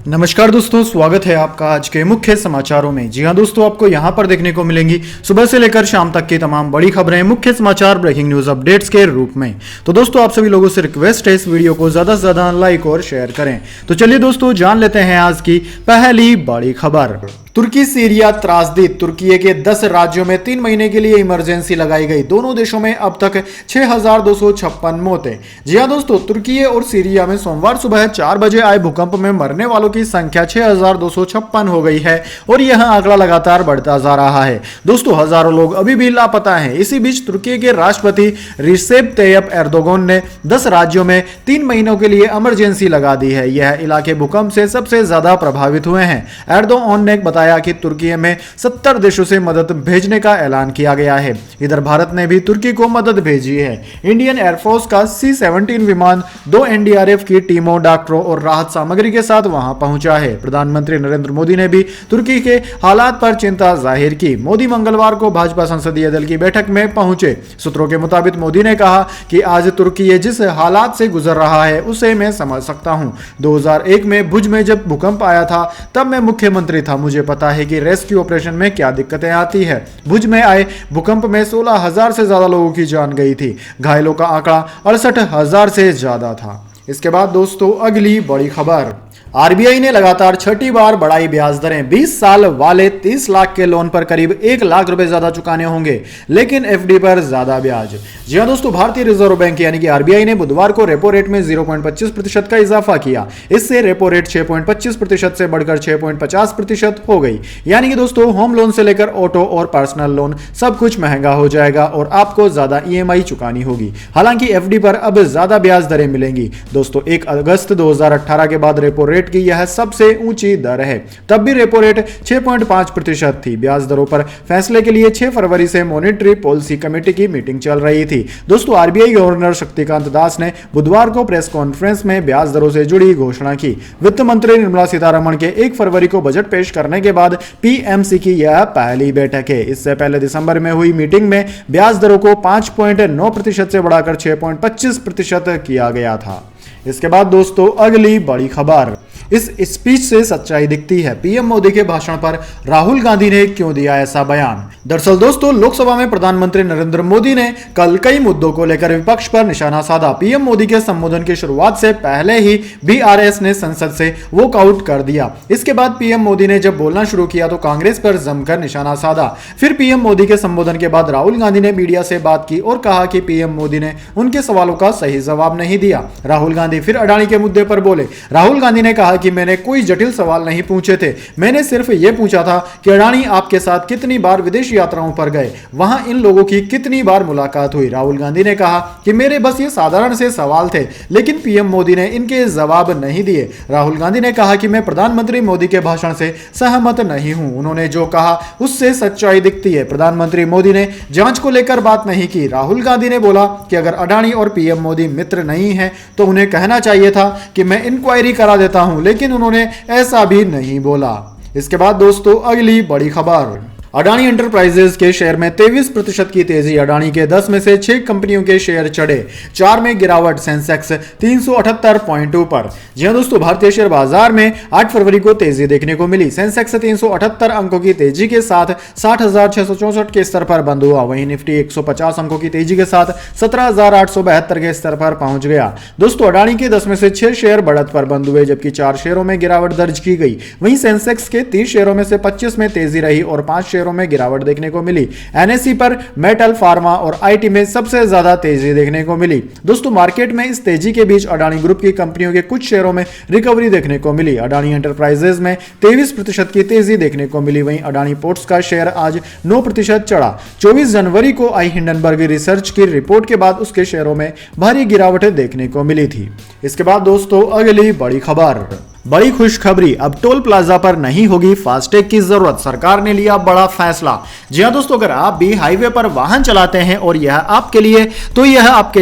नमस्कार दोस्तों, स्वागत है आपका आज के मुख्य समाचारों में। जी हां दोस्तों, आपको यहां पर देखने को मिलेंगी सुबह से लेकर शाम तक की तमाम बड़ी खबरें, मुख्य समाचार, ब्रेकिंग न्यूज अपडेट्स के रूप में। तो दोस्तों, आप सभी लोगों से रिक्वेस्ट है इस वीडियो को ज्यादा से ज्यादा लाइक और शेयर करें। तो चलिए दोस्तों, जान लेते हैं आज की पहली बड़ी खबर। तुर्की सीरिया त्रासदी, तुर्की के 10 राज्यों में 3 महीने के लिए इमरजेंसी लगाई गई। दोनों देशों में अब तक 6,256 मौतें। जी हां दोस्तों, तुर्की और सीरिया में सोमवार सुबह 4 बजे आए भूकंप में मरने वालों की संख्या 6,256 हो गई है और यह आंकड़ा लगातार बढ़ता जा रहा है। दोस्तों, हजारों लोग अभी भी लापता हैं। इसी बीच तुर्की के राष्ट्रपति रिसेप तैयप एर्दोगन ने 10 राज्यों में 3 महीनों के लिए इमरजेंसी लगा दी है। यह इलाके भूकंप से सबसे ज्यादा प्रभावित हुए हैं। एर्दोगन ने बताया कि तुर्की में 70 देशों से मदद भेजने का ऐलान किया गया है। इधर भारत ने भी तुर्की को मदद भेजी है। इंडियन एयरफोर्स का C-17 विमान 2 NDRF की टीमों, डॉक्टरों और राहत सामग्री के साथ वहां पहुंचा है। प्रधानमंत्री नरेंद्र मोदी ने भी तुर्की के हालात पर चिंता जाहिर की। मोदी मंगलवार को भाजपा संसदीय दल की बैठक में पहुंचे। सूत्रों के मुताबिक मोदी ने कहा कि आज तुर्की जिस हालात से गुजर रहा है उसे मैं समझ सकता हूं। 2001 में भुज में जब भूकंप आया था तब मैं मुख्यमंत्री था। मुझे पता है कि रेस्क्यू ऑपरेशन में क्या दिक्कतें आती है। भुज में आए भूकंप में 16,000 से ज्यादा लोगों की जान गई थी। घायलों का आंकड़ा 68,000 से ज्यादा था। इसके बाद दोस्तों, अगली बड़ी खबर। आरबीआई ने लगातार छठी बार बढ़ाई ब्याज दरें। 20 साल वाले 30 लाख के लोन पर करीब 1 लाख रुपए ज्यादा चुकाने होंगे, लेकिन एफडी पर ज्यादा ब्याज। जी हां दोस्तों, भारतीय रिजर्व बैंक यानी कि आरबीआई ने बुधवार को रेपो रेट में 0.25% का इजाफा किया। इससे रेपो रेट 6.25% से बढ़कर 6.50% हो गई। यानी कि दोस्तों, होम लोन से लेकर ऑटो और पर्सनल लोन सब कुछ महंगा हो जाएगा और आपको ज्यादा ईएमआई चुकानी होगी। हालांकि एफडी पर अब ज्यादा ब्याज दरें मिलेंगी। दोस्तों, 1 अगस्त 2018 के बाद रेपो रेट की यह सबसे ऊंची दर है। तब भी रेपो रेट 6.5% थी। ब्याज दरों पर फैसले के लिए 6 फरवरी से मॉनेटरी पॉलिसी कमेटी की मीटिंग चल रही थी। दोस्तों, आरबीआई गवर्नर शक्तिकांत दास ने बुधवार को प्रेस कॉन्फ्रेंस में ब्याज दरों से जुड़ी घोषणा की। वित्त मंत्री निर्मला सीतारमण के 1 फरवरी को बजट पेश करने के बाद पीएमसी की यह पहली बैठक है। इससे पहले दिसंबर में हुई मीटिंग में ब्याज दरों को 5.9% से बढ़ाकर 6.25% किया गया था। इसके बाद दोस्तों, अगली बड़ी खबर। इस स्पीच से सच्चाई दिखती है। पीएम मोदी के भाषण पर राहुल गांधी ने क्यों दिया ऐसा बयान? दरअसल दोस्तों, लोकसभा में प्रधानमंत्री नरेंद्र मोदी ने कल कई मुद्दों को लेकर विपक्ष पर निशाना साधा। पीएम मोदी के संबोधन की शुरुआत से पहले ही बीआरएस ने संसद से वॉकआउट कर दिया। इसके बाद पीएम मोदी ने जब बोलना शुरू किया तो कांग्रेस पर जमकर निशाना साधा। फिर पीएम मोदी के संबोधन के बाद राहुल गांधी ने मीडिया से बात की और कहा कि पीएम मोदी ने उनके सवालों का सही जवाब नहीं दिया। राहुल गांधी फिर अडानी के मुद्दे पर बोले। राहुल गांधी ने कहा कि मैंने कोई जटिल सवाल नहीं पूछे थे, मैंने सिर्फ यह पूछा था कि अडानी आपके साथ कितनी बार विदेश यात्राओं पर गए, वहां इन लोगों की कितनी बार मुलाकात हुई। राहुल गांधी ने कहा कि मेरे बस ये साधारण से सवाल थे, लेकिन पीएम मोदी ने इनके जवाब नहीं दिए। राहुल गांधी ने कहा कि मैं प्रधानमंत्री मोदी के भाषण से सहमत नहीं हूं। उन्होंने जो कहा उससे सच्चाई दिखती है। प्रधानमंत्री मोदी ने जांच को लेकर बात नहीं की। राहुल गांधी ने बोला कि अगर अडानी और पीएम मोदी मित्र नहीं है तो उन्हें कहना चाहिए था कि मैं इंक्वायरी करा देता हूं, लेकिन उन्होंने ऐसा भी नहीं बोला। इसके बाद दोस्तों, अगली बड़ी खबर। अडानी एंटरप्राइजेज के शेयर में 23% की तेजी। अडानी के 10 में से 6 कंपनियों के शेयर चढ़े। 4 में गिरावट। सेंसेक्स 378 पॉइंटों पर। जी हां दोस्तों, भारतीय शेयर बाजार में 8 फरवरी को तेजी देखने को मिली। सेंसेक्स 378 अंकों की तेजी के साथ 60,664 के स्तर पर बंद हुआ। वहीं निफ्टी 150 अंकों की तेजी के साथ 17,872 के स्तर पर पहुंच गया। दोस्तों, अडानी के 10 में से 6 शेयर बढ़त पर बंद हुए, जबकि 4 शेयरों में गिरावट दर्ज की गई। वहीं सेंसेक्स के 30 शेयरों में से 25 में तेजी रही और 5 शेयरों में गिरावट देखने को मिली। एनएसई पर मेटल, फार्मा और आईटी में सबसे ज्यादा तेजी देखने को मिली। दोस्तों, मार्केट में इस तेजी के बीच अडानी ग्रुप की कंपनियों के कुछ शेयरों में रिकवरी देखने को मिली। अडानी एंटरप्राइजेज में 23% की तेजी देखने को मिली। वहीं अडानी पोर्ट्स का शेयर आज 9% चढ़ा। 24 जनवरी को आई हिंडनबर्ग रिसर्च की रिपोर्ट के बाद उसके शेयरों में भारी गिरावट देखने को मिली थी। इसके बाद दोस्तों, अगली बड़ी खबर। बड़ी खुशखबरी, अब टोल प्लाजा पर नहीं होगी फास्टैग की जरूरत। सरकार ने लिया बड़ा फैसला। जी हां दोस्तों, अगर आप भी हाईवे पर वाहन चलाते हैं और यह आपके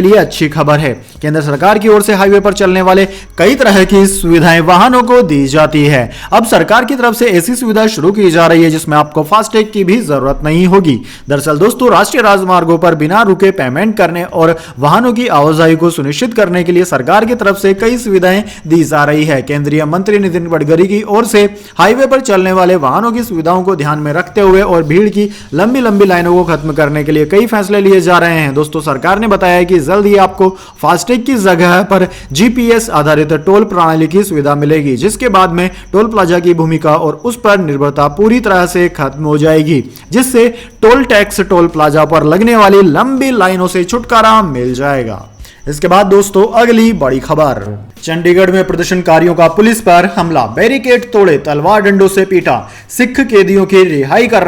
लिए अच्छी खबर है। केंद्र सरकार की ओर से हाईवे पर चलने वाले कई तरह की सुविधाएं वाहनों को दी जाती है। अब सरकार की तरफ से ऐसी सुविधा शुरू की जा रही है जिसमें आपको फास्टैग की भी जरूरत नहीं होगी। दरअसल दोस्तों, राष्ट्रीय राजमार्गों पर बिना रुके पेमेंट करने और वाहनों की आवाजाही को सुनिश्चित करने के लिए सरकार की तरफ से कई सुविधाएं दी जा रही है। केंद्रीय मंत्री नितिन गडकरी की ओर से हाईवे पर चलने वाले वाहनों की सुविधाओं को ध्यान में रखते हुए और भीड़ की लंबी लंबी लाइनों को खत्म करने के लिए कई फैसले लिए जा रहे हैं। दोस्तों, सरकार ने बताया है कि जल्द ही आपको फास्टैग की जगह पर जीपीएस आधारित टोल प्रणाली की सुविधा मिलेगी, जिसके बाद में टोल प्लाजा की भूमिका और उस पर निर्भरता पूरी तरह से खत्म हो जाएगी, जिससे टोल टैक्स टोल प्लाजा पर लगने वाली लंबी लाइनों से छुटकारा मिल जाएगा। इसके बाद दोस्तों अगली बड़ी खबर, चंडीगढ़ में प्रदर्शनकारियों का पुलिस पर हमला, बैरिकेड तोड़े, तलवार डंडों से पीटा, सिख कैदियों की रिहाई कर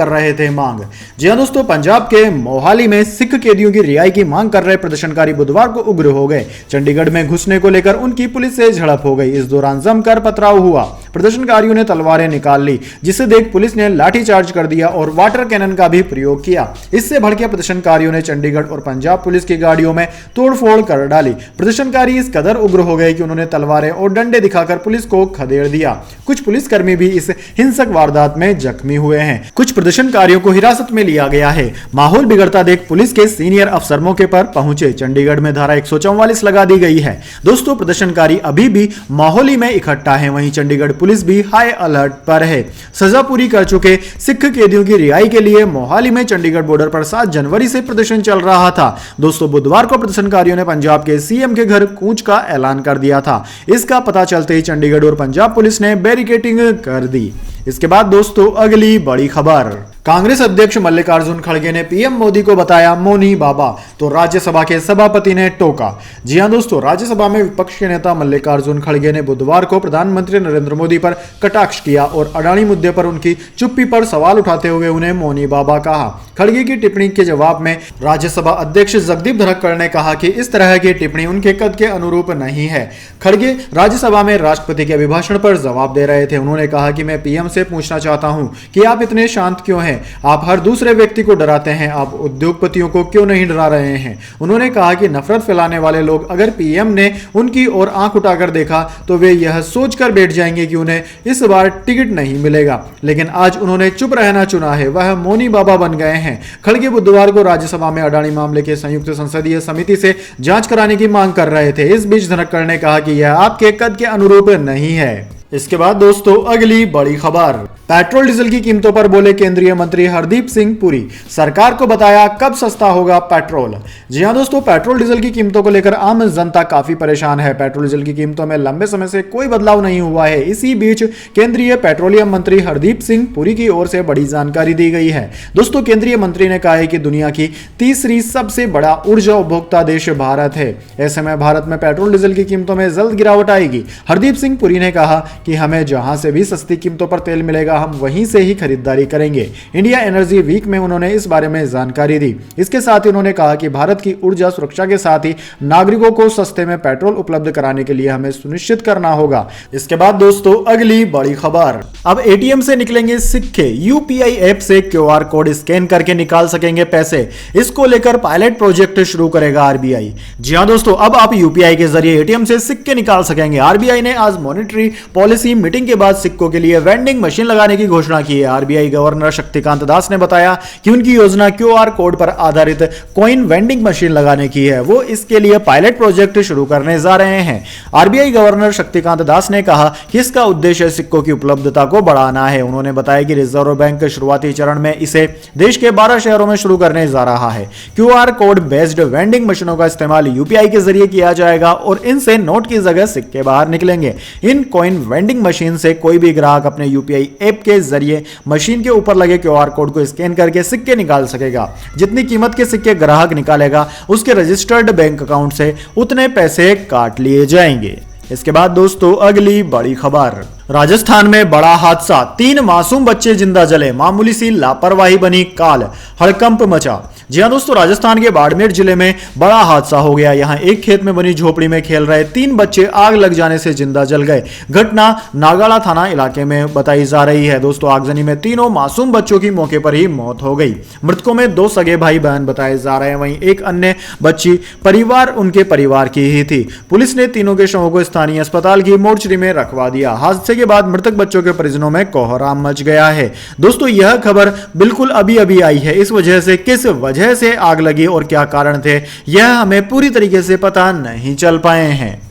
रहे थे मांग। जी हां दोस्तों, पंजाब के मोहाली में सिख कैदियों की रिहाई की मांग कर रहे प्रदर्शनकारी बुधवार को उग्र हो गए। चंडीगढ़ में घुसने को लेकर उनकी पुलिस से झड़प हो गई। इस दौरान जमकर पथराव हुआ। प्रदर्शनकारियों ने तलवारें निकाल ली, जिसे देख पुलिस ने लाठीचार्ज कर दिया और वाटर कैनन का भी प्रयोग किया। इससे भड़के प्रदर्शनकारियों ने चंडीगढ़ और पंजाब पुलिस की गाड़ियों में तोड़फोड़ कर डाली। प्रदर्शनकारी इस कदर उग्र हो गए कि उन्होंने तलवारें और डंडे दिखाकर पुलिस को खदेड़ दिया। कुछ पुलिसकर्मी भी इस हिंसक वारदात में जख्मी हुए हैं। कुछ प्रदर्शनकारियों को हिरासत में लिया गया है। माहौल बिगड़ता देख पुलिस के सीनियर अफसर मौके पर पहुंचे। चंडीगढ़ में धारा 144 लगा दी गई है। दोस्तों, प्रदर्शनकारी अभी भी माहौली में इकट्ठा है। वहीं चंडीगढ़ पुलिस भी हाई अलर्ट पर है। सजा पूरी कर चुके सिख कैदियों की रिहाई के लिए मोहाली में चंडीगढ़ बॉर्डर पर 7 जनवरी से प्रदर्शन चल रहा था। दोस्तों, बुधवार को प्रदर्शनकारियों ने पंजाब के सीएम के घर कूच का ऐलान कर दिया था। इसका पता चलते ही चंडीगढ़ और पंजाब पुलिस ने बैरिकेडिंग कर दी। इसके बाद दोस्तों अगली बड़ी खबर, कांग्रेस अध्यक्ष मल्लिकार्जुन खड़गे ने पीएम मोदी को बताया मौनी बाबा, तो राज्यसभा के सभापति ने टोका। जी हां दोस्तों, राज्यसभा में विपक्ष के नेता मल्लिकार्जुन खड़गे ने बुधवार को प्रधानमंत्री नरेंद्र मोदी पर कटाक्ष किया और अडानी मुद्दे पर उनकी चुप्पी पर सवाल उठाते हुए उन्हें मौनी बाबा कहा। खड़गे की टिप्पणी के जवाब में राज्यसभा अध्यक्ष जगदीप धनखड़ ने कहा कि इस तरह की टिप्पणी उनके कद के अनुरूप नहीं है। खड़गे राज्यसभा में राष्ट्रपति के अभिभाषण पर जवाब दे रहे थे। उन्होंने कहा कि मैं पीएम से पूछना चाहता हूं कि आप इतने शांत क्यों हैं? आप हर दूसरे व्यक्ति को डराते हैं, आप उद्योगपतियों को क्यों नहीं डरा रहे हैं? उन्होंने कहा कि नफरत फैलाने वाले लोग अगर पीएम ने उनकी ओर आंख उठाकर देखा तो वे यह सोचकर बैठ जाएंगे कि उन्हें इस बार टिकट नहीं मिलेगा, लेकिन आज उन्होंने चुप रहना चुना है, वह मौनी बाबा बन गए हैं। खड़गे बुधवार को राज्यसभा में अडानी मामले के संयुक्त संसदीय समिति से जांच कराने की मांग कर रहे थे। इस बीच धनखड़ ने कहा कि यह आपके कद के अनुरूप नहीं है। इसके बाद दोस्तों अगली बड़ी खबर, पेट्रोल डीजल की कीमतों पर बोले केंद्रीय मंत्री हरदीप सिंह पुरी, सरकार को बताया कब सस्ता होगा पेट्रोल। जी हां दोस्तों, पेट्रोल डीजल की कीमतों को लेकर आम जनता काफी परेशान है। पेट्रोल डीजल की कीमतों में लंबे समय से कोई बदलाव नहीं हुआ है। इसी बीच केंद्रीय पेट्रोलियम मंत्री हरदीप सिंह पुरी की ओर से बड़ी जानकारी दी गई है। दोस्तों, केंद्रीय मंत्री ने कहा है कि दुनिया की तीसरी सबसे बड़ा ऊर्जा उपभोक्ता देश भारत है। ऐसे में भारत में पेट्रोल डीजल की कीमतों में जल्द गिरावट आएगी। हरदीप सिंह पुरी ने कहा कि हमें जहां से भी सस्ती कीमतों पर तेल मिलेगा हम वहीं से ही खरीदारी करेंगे। इंडिया एनर्जी वीक में उन्होंने इस बारे में जानकारी दी। इसके साथ ही उन्होंने कहा कि भारत की ऊर्जा सुरक्षा के साथ ही नागरिकों को सस्ते में पेट्रोल उपलब्ध कराने के लिए हमें सुनिश्चित करना होगा। इसके बाद दोस्तों अगली बड़ी खबर, अब एटीएम से निकलेंगे सिक्के, यूपीआई ऐप से क्यूआर कोड स्कैन करके निकाल सकेंगे पैसे। इसको लेकर पायलट प्रोजेक्ट शुरू करेगा आरबीआई। जी हां दोस्तों, अब आप यूपीआई के जरिए एटीएम से सिक्के निकाल सकेंगे। आरबीआई ने आज मॉनेटरी पॉलिसी मीटिंग के बाद सिक्कों के लिए वेंडिंग मशीन लगाने की घोषणा की है। आरबीआई गवर्नर शक्तिकांत दास ने बताया कि उनकी योजना क्यूआर कोड पर आधारित कॉइन वेंडिंग मशीन लगाने की है। वो इसके लिए पायलट प्रोजेक्ट शुरू करने जा रहे हैं। आरबीआई गवर्नर शक्तिकांत दास ने कहा कि इसका उद्देश्य सिक्कों की उपलब्धता को बढ़ाना है। उन्होंने बताया कि रिजर्व बैंक शुरुआती चरण में इसे देश के 12 शहरों में शुरू करने जा रहा है। क्यूआर कोड बेस्ड वेंडिंग मशीनों का इस्तेमाल यूपीआई के जरिए किया जाएगा और इनसे नोट की जगह सिक्के बाहर निकलेंगे। इन कॉइन वेंडिंग मशीन से कोई भी ग्राहक अपने यूपीआई ऐप के जरिए मशीन के ऊपर लगे क्यूआर कोड को स्कैन करके सिक्के निकाल सकेगा। जितनी कीमत के सिक्के ग्राहक निकालेगा उसके रजिस्टर्ड बैंक अकाउंट से उतने पैसे काट लिए जाएंगे। इसके बाद दोस्तों अगली बड़ी खबर, राजस्थान में बड़ा हादसा, 3 मासूम बच्चे जिंदा जले, मामूली सी लापरवाही बनी काल, हड़कंप मचा। जी हां दोस्तों, राजस्थान के बाड़मेर जिले में बड़ा हादसा हो गया। यहां एक खेत में बनी झोपड़ी में खेल रहे 3 बच्चे आग लग जाने से जिंदा जल गए। घटना नागाड़ा थाना इलाके में बताई जा रही है। दोस्तों, आगजनी में तीनों मासूम बच्चों की मौके पर ही मौत हो गई। मृतकों में 2 सगे भाई बहन बताए जा रहे हैं। वहीं एक अन्य बच्ची परिवार उनके परिवार की ही थी। पुलिस ने तीनों के शवों को स्थानीय अस्पताल की मोर्चरी में रखवा दिया। हादसे के बाद मृतक बच्चों के परिजनों में कोहराम मच गया है। दोस्तों, यह खबर बिल्कुल अभी अभी आई है। इस वजह से किस वजह से आग लगी और क्या कारण थे यह हमें पूरी तरीके से पता नहीं चल पाए हैं।